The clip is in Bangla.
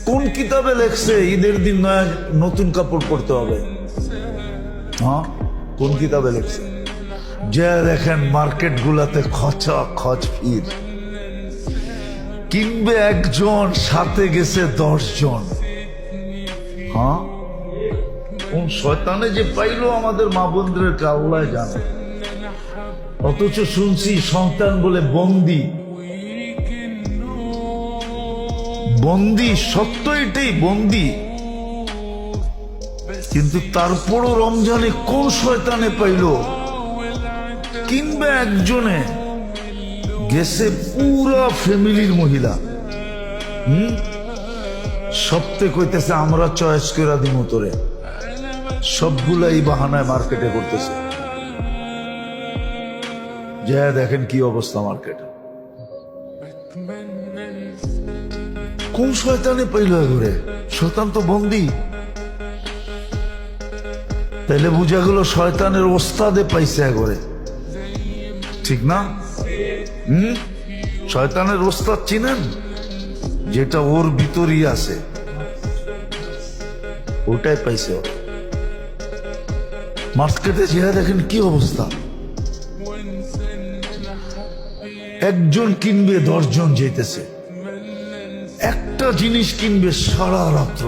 কোন কিতাবে লেখছে ঈদের দিন নয় নতুন কাপড় পরতে হবে? হ্যাঁ, কোন কিতাবে লেখছে? যে দেখেন মার্কেট গুলাতে খচা খচ ভিড়, কিনবে একজন, সাথে গেছে 10 জন। হ্যাঁ, কোন শয়তানে যে পাইলো আমাদের মা বোনদেরকে আল্লাহ জানে। অথচ শুনছি সন্তান বলে বন্দি। বন্দি, সত্য এটাই, বন্দি। কিন্তু তারপরও রমজানে কোন শয়তানে পাইলো, কিনবে একজনে, গেছে পুরা ফ্যামিলির মহিলা। সপ্তে কইতেছে আমরা চয়েস করে দিমু তোরে। সবগুলাই বাহানায় মার্কেটে করতেছে। যা দেখেন কি অবস্থা মার্কেট। কোন শয়তানে পাইল ঘুরে? শয়তান তো বন্দি। তাইলে বুঝা গেল শয়তানের ওস্তাদে পাইছে ঘরে, ঠিক না? শয়তানের ওস্তাদ চিনেন? যেটা ওর ভিতরই আছে, ওটাই পাইছে। মার্কেটে যেটা দেখেন কি অবস্থা। একজন কিনবে 10 জন যেতেছে। একটা জিনিস কিনবে সারা রাত্র।